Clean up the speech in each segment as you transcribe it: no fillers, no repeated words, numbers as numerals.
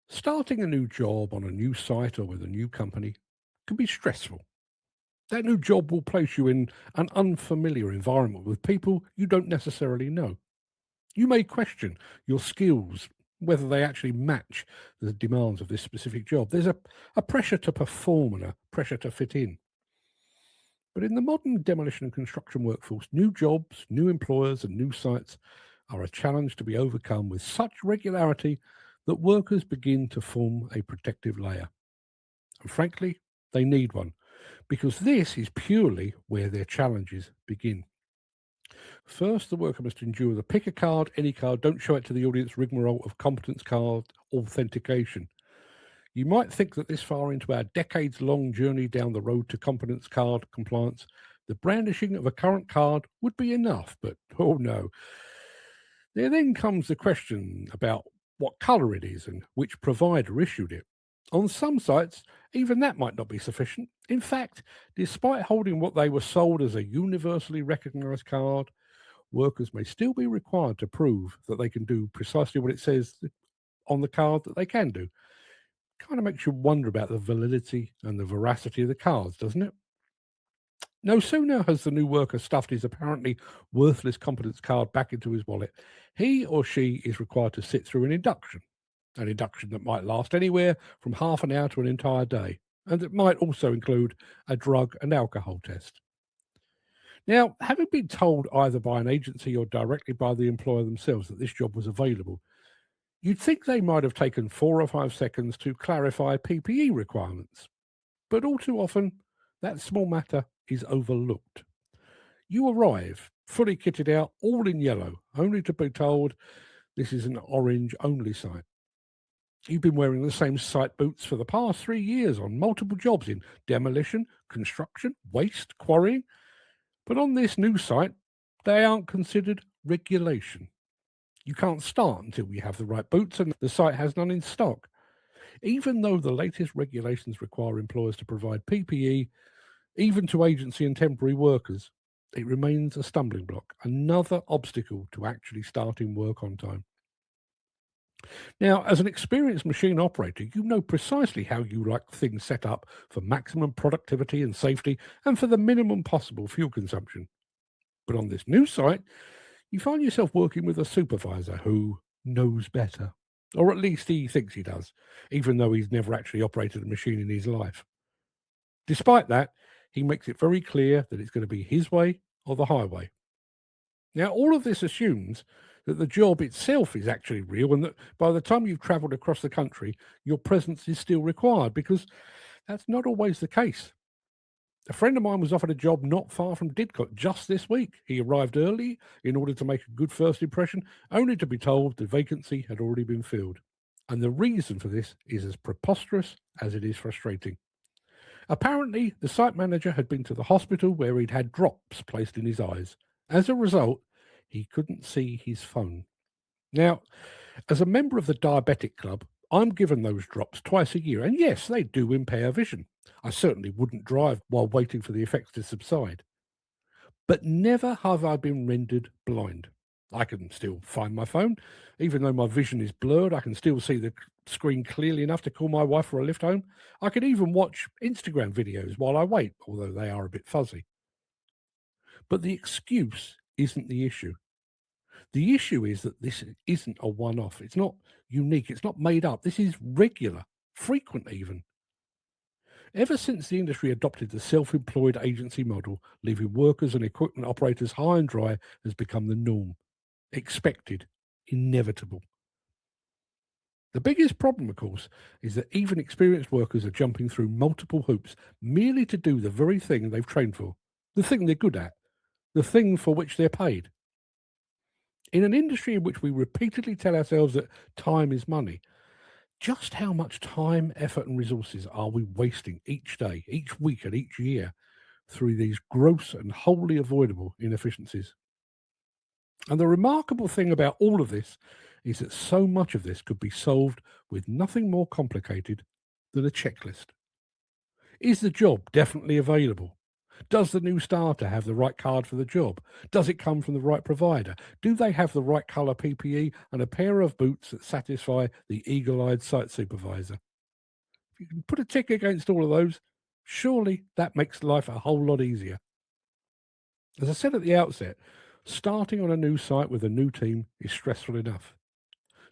Starting a new job on a new site or with a new company can be stressful. That new job will place you in an unfamiliar environment with people you don't necessarily know. You may question your skills, whether they actually match the demands of this specific job. There's a pressure to perform and a pressure to fit in. But in the modern demolition and construction workforce, new jobs, new employers, and new sites are a challenge to be overcome with such regularity that workers begin to form a protective layer. And frankly, they need one, because this is purely where their challenges begin. First, the worker must endure the pick a card, any card, don't show it to the audience rigmarole of competence card authentication. You might think that this far into our decades long journey down the road to competence card compliance, the brandishing of a current card would be enough, but oh no. There then comes the question about what colour it is and which provider issued it. On some sites, even that might not be sufficient. In fact, despite holding what they were sold as a universally recognised card, workers may still be required to prove that they can do precisely what it says on the card that they can do. Kind of makes you wonder about the validity and the veracity of the cards, doesn't it? No sooner has the new worker stuffed his apparently worthless competence card back into his wallet, he or she is required to sit through an induction that might last anywhere from half an hour to an entire day, and it might also include a drug and alcohol test. Now, having been told either by an agency or directly by the employer themselves that this job was available, you'd think they might have taken 4 or 5 seconds to clarify PPE requirements. But all too often, that small matter is overlooked. You arrive, fully kitted out, all in yellow, only to be told this is an orange only site. You've been wearing the same site boots for the past 3 years on multiple jobs in demolition, construction, waste, quarrying, but on this new site, they aren't considered regulation. You can't start until you have the right boots and the site has none in stock. Even though the latest regulations require employers to provide PPE, even to agency and temporary workers, it remains a stumbling block, another obstacle to actually starting work on time. Now, as an experienced machine operator, you know precisely how you like things set up for maximum productivity and safety and for the minimum possible fuel consumption. But on this new site, you find yourself working with a supervisor who knows better. Or at least he thinks he does, even though he's never actually operated a machine in his life. Despite that, he makes it very clear that it's going to be his way or the highway. Now, all of this assumes that the job itself is actually real and that by the time you've travelled across the country, your presence is still required, because that's not always the case. A friend of mine was offered a job not far from Didcot just this week. He arrived early in order to make a good first impression, only to be told the vacancy had already been filled. And the reason for this is as preposterous as it is frustrating. Apparently, the site manager had been to the hospital where he'd had drops placed in his eyes. As a result, he couldn't see his phone. Now, as a member of the diabetic club, I'm given those drops twice a year, and yes, they do impair vision. I certainly wouldn't drive while waiting for the effects to subside. But never have I been rendered blind. I can still find my phone. Even though my vision is blurred, I can still see the screen clearly enough to call my wife for a lift home. I can even watch Instagram videos while I wait, although they are a bit fuzzy. But the excuse isn't the issue. The issue is that this isn't a one off. It's not unique. It's not made up. This is regular, frequent even. Ever since the industry adopted the self employed agency model, leaving workers and equipment operators high and dry has become the norm, expected, inevitable. The biggest problem, of course, is that even experienced workers are jumping through multiple hoops merely to do the very thing they've trained for, the thing they're good at, the thing for which they're paid. In an industry in which we repeatedly tell ourselves that time is money, just how much time, effort, and resources are we wasting each day, each week, and each year through these gross and wholly avoidable inefficiencies? And the remarkable thing about all of this is that so much of this could be solved with nothing more complicated than a checklist. Is the job definitely available? Does the new starter have the right card for the job? Does it come from the right provider? Do they have the right colour PPE and a pair of boots that satisfy the eagle-eyed site supervisor? If you can put a tick against all of those, surely that makes life a whole lot easier. As I said at the outset, starting on a new site with a new team is stressful enough.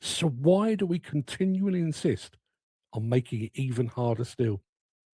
So why do we continually insist on making it even harder still?